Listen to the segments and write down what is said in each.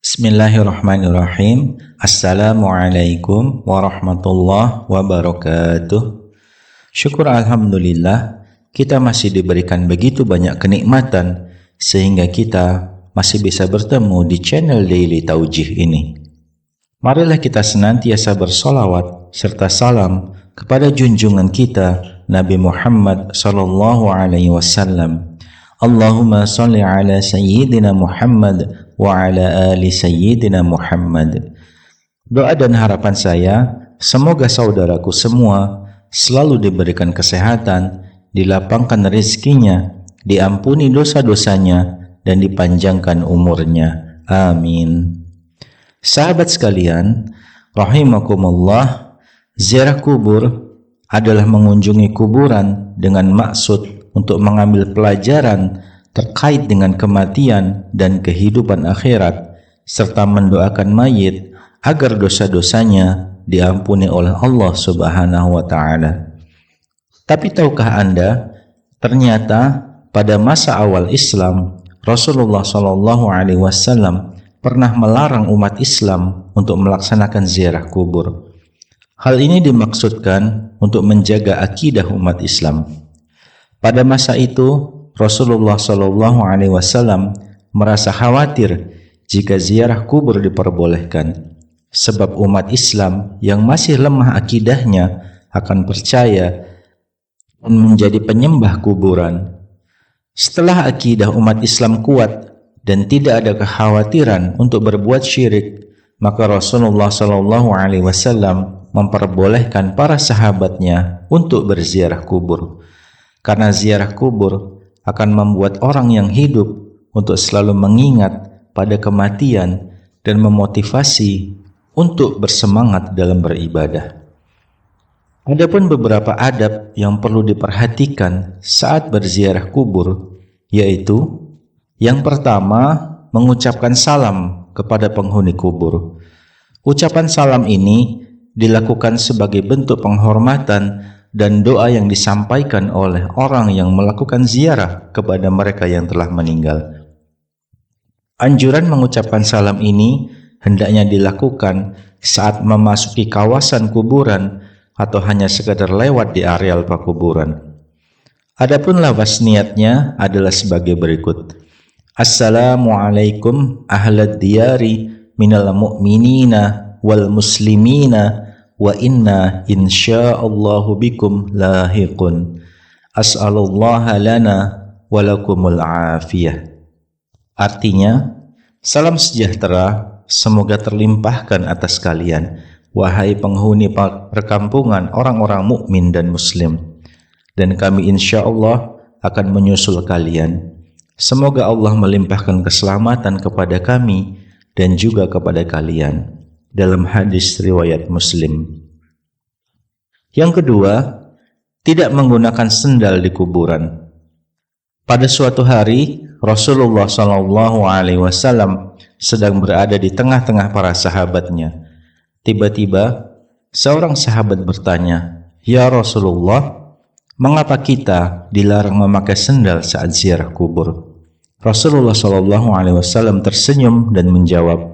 Bismillahirrahmanirrahim. Assalamualaikum warahmatullahi wabarakatuh. Syukur alhamdulillah, kita masih diberikan begitu banyak kenikmatan sehingga kita masih bisa bertemu di channel Daily Taujih ini. Marilah kita senantiasa bersolawat serta salam kepada junjungan kita Nabi Muhammad sallallahu alaihi wasallam. Allahumma sholli ala sayyidina Muhammad wa ala ali sayyidina Muhammad. Doa dan harapan saya, semoga saudaraku semua selalu diberikan kesehatan, dilapangkan rezekinya, diampuni dosa-dosanya, dan dipanjangkan umurnya. Amin. Sahabat sekalian, rahimakumullah, ziarah kubur adalah mengunjungi kuburan dengan maksud untuk mengambil pelajaran terkait dengan kematian dan kehidupan akhirat, serta mendoakan mayit agar dosa-dosanya diampuni oleh Allah Subhanahu wa Ta'ala. Tapi tahukah Anda, ternyata pada masa awal Islam, Rasulullah Shallallahu Alaihi Wasallam pernah melarang umat Islam untuk melaksanakan ziarah kubur. Hal ini dimaksudkan untuk menjaga akidah umat Islam. Pada masa itu, Rasulullah Shallallahu Alaihi Wasallam merasa khawatir jika ziarah kubur diperbolehkan, sebab umat Islam yang masih lemah akidahnya akan percaya dan menjadi penyembah kuburan. Setelah akidah umat Islam kuat dan tidak ada kekhawatiran untuk berbuat syirik, maka Rasulullah Shallallahu Alaihi Wasallam memperbolehkan para sahabatnya untuk berziarah kubur. Karena ziarah kubur akan membuat orang yang hidup untuk selalu mengingat pada kematian dan memotivasi untuk bersemangat dalam beribadah. Adapun beberapa adab yang perlu diperhatikan saat berziarah kubur, yaitu yang pertama, mengucapkan salam kepada penghuni kubur. Ucapan salam ini dilakukan sebagai bentuk penghormatan dan doa yang disampaikan oleh orang yang melakukan ziarah kepada mereka yang telah meninggal. Anjuran mengucapkan salam ini hendaknya dilakukan saat memasuki kawasan kuburan atau hanya sekadar lewat di areal pakuburan. Adapun lafaz niatnya adalah sebagai berikut: Assalamualaikum ahlad diyari minal mu'minina wal muslimina wa inna insya'allahu bikum lahiqun. As'alullaha lana walakumul afiyah. Artinya, salam sejahtera semoga terlimpahkan atas kalian, wahai penghuni perkampungan orang-orang mukmin dan muslim, dan kami insyaallah akan menyusul kalian. Semoga Allah melimpahkan keselamatan kepada kami dan juga kepada kalian. Dalam hadis riwayat Muslim. Yang kedua, tidak menggunakan sendal di kuburan. Pada suatu hari, Rasulullah Shallallahu Alaihi Wasallam sedang berada di tengah-tengah para sahabatnya. Tiba-tiba, seorang sahabat bertanya, "Ya Rasulullah, mengapa kita dilarang memakai sendal saat ziarah kubur?" Rasulullah Shallallahu Alaihi Wasallam tersenyum dan menjawab,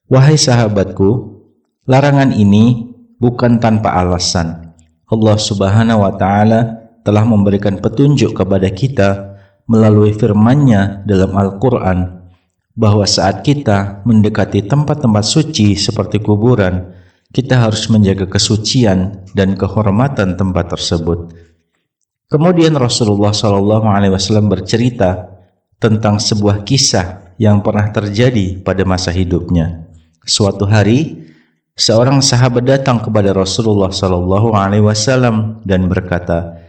"Wahai sahabatku, larangan ini bukan tanpa alasan. Allah Subhanahu wa Ta'ala telah memberikan petunjuk kepada kita melalui firman-Nya dalam Al-Quran bahwa saat kita mendekati tempat-tempat suci seperti kuburan, kita harus menjaga kesucian dan kehormatan tempat tersebut." Kemudian Rasulullah SAW bercerita tentang sebuah kisah yang pernah terjadi pada masa hidupnya. Suatu hari, seorang sahabat datang kepada Rasulullah SAW dan berkata,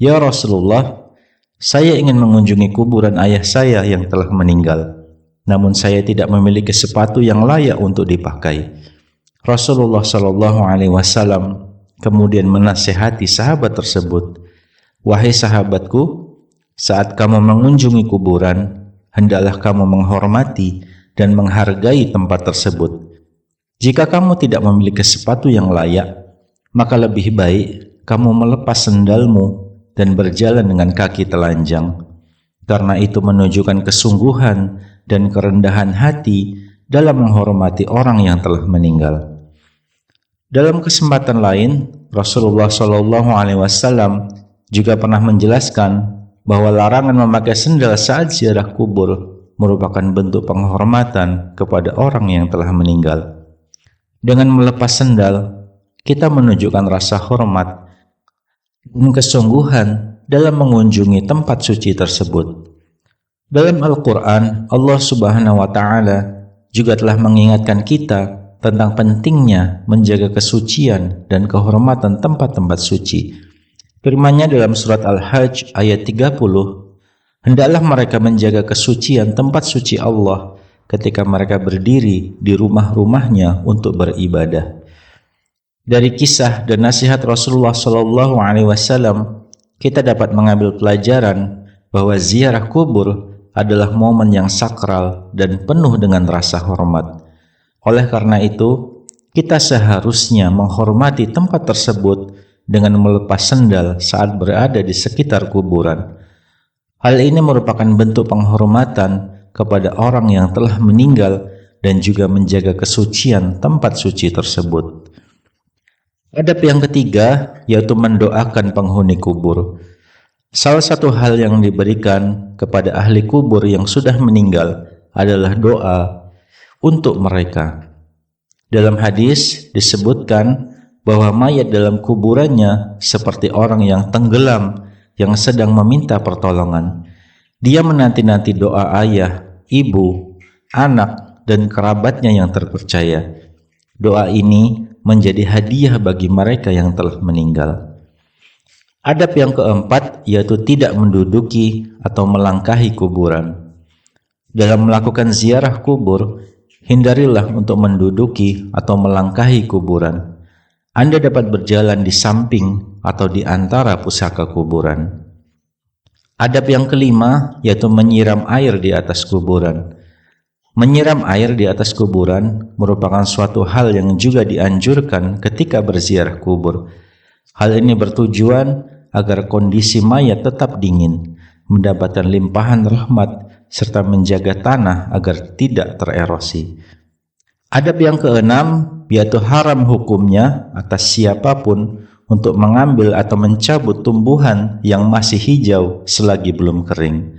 "Ya Rasulullah, saya ingin mengunjungi kuburan ayah saya yang telah meninggal, namun saya tidak memiliki sepatu yang layak untuk dipakai." Rasulullah SAW kemudian menasihati sahabat tersebut, "Wahai sahabatku, saat kamu mengunjungi kuburan, hendaklah kamu menghormati dan menghargai tempat tersebut. Jika kamu tidak memiliki sepatu yang layak, maka lebih baik kamu melepas sendalmu dan berjalan dengan kaki telanjang, karena itu menunjukkan kesungguhan dan kerendahan hati dalam menghormati orang yang telah meninggal. Dalam kesempatan lain, Rasulullah SAW juga pernah menjelaskan bahwa larangan memakai sendal saat ziarah kubur merupakan bentuk penghormatan kepada orang yang telah meninggal. Dengan melepas sendal, kita menunjukkan rasa hormat dan kesungguhan dalam mengunjungi tempat suci tersebut. Dalam Al-Quran, Allah Subhanahu wa Ta'ala juga telah mengingatkan kita tentang pentingnya menjaga kesucian dan kehormatan tempat-tempat suci. Firman-Nya dalam surat Al-Hajj ayat 30, "Hendaklah mereka menjaga kesucian tempat suci Allah ketika mereka berdiri di rumah-rumahnya untuk beribadah." Dari kisah dan nasihat Rasulullah SAW, kita dapat mengambil pelajaran bahwa ziarah kubur adalah momen yang sakral dan penuh dengan rasa hormat. Oleh karena itu, kita seharusnya menghormati tempat tersebut dengan melepas sendal saat berada di sekitar kuburan. Hal ini merupakan bentuk penghormatan kepada orang yang telah meninggal dan juga menjaga kesucian tempat suci tersebut. Adab yang ketiga yaitu mendoakan penghuni kubur. Salah satu hal yang diberikan kepada ahli kubur yang sudah meninggal adalah doa untuk mereka. Dalam hadis disebutkan bahwa mayat dalam kuburannya seperti orang yang tenggelam yang sedang meminta pertolongan. Dia menanti-nanti doa ayah, ibu, anak, dan kerabatnya yang terpercaya. Doa ini menjadi hadiah bagi mereka yang telah meninggal. Adab yang keempat yaitu tidak menduduki atau melangkahi kuburan. Dalam melakukan ziarah kubur, hindarilah untuk menduduki atau melangkahi kuburan. Anda dapat berjalan di samping atau di antara pusaka kuburan. Adab yang kelima yaitu menyiram air di atas kuburan. Menyiram air di atas kuburan merupakan suatu hal yang juga dianjurkan ketika berziarah kubur. Hal ini bertujuan agar kondisi mayat tetap dingin, mendapatkan limpahan rahmat, serta menjaga tanah agar tidak tererosi. Adab yang keenam yaitu haram hukumnya atas siapapun untuk mengambil atau mencabut tumbuhan yang masih hijau selagi belum kering.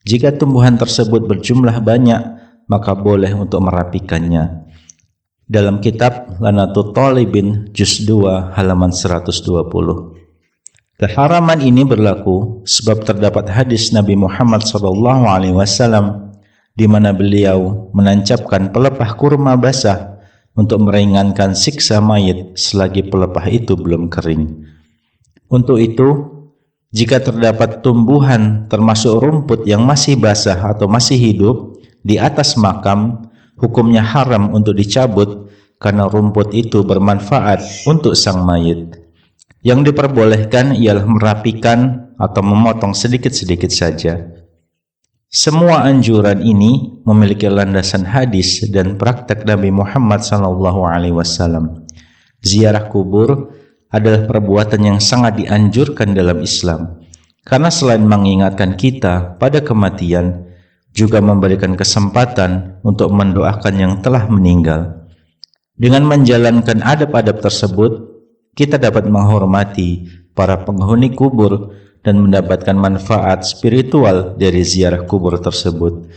Jika tumbuhan tersebut berjumlah banyak, maka boleh untuk merapikannya. Dalam kitab Lanatut Talibin Juz 2 halaman 120. Keharaman ini berlaku sebab terdapat hadis Nabi Muhammad SAW di mana beliau menancapkan pelepah kurma basah untuk meringankan siksa mayit selagi pelepah itu belum kering. Untuk itu, jika terdapat tumbuhan termasuk rumput yang masih basah atau masih hidup di atas makam, hukumnya haram untuk dicabut karena rumput itu bermanfaat untuk sang mayit. Yang diperbolehkan ialah merapikan atau memotong sedikit-sedikit saja. Semua anjuran ini memiliki landasan hadis dan praktek Nabi Muhammad SAW. Ziarah kubur adalah perbuatan yang sangat dianjurkan dalam Islam, karena selain mengingatkan kita pada kematian, juga memberikan kesempatan untuk mendoakan yang telah meninggal. Dengan menjalankan adab-adab tersebut, kita dapat menghormati para penghuni kubur dan mendapatkan manfaat spiritual dari ziarah kubur tersebut.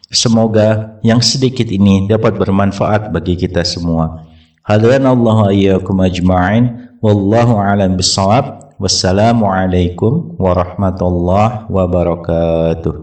Semoga yang sedikit ini dapat bermanfaat bagi kita semua. Hadanallahu iyyakum ajma'in. Wallahu a'lam bissawab. Wassalamualaikum warahmatullahi wabarakatuh.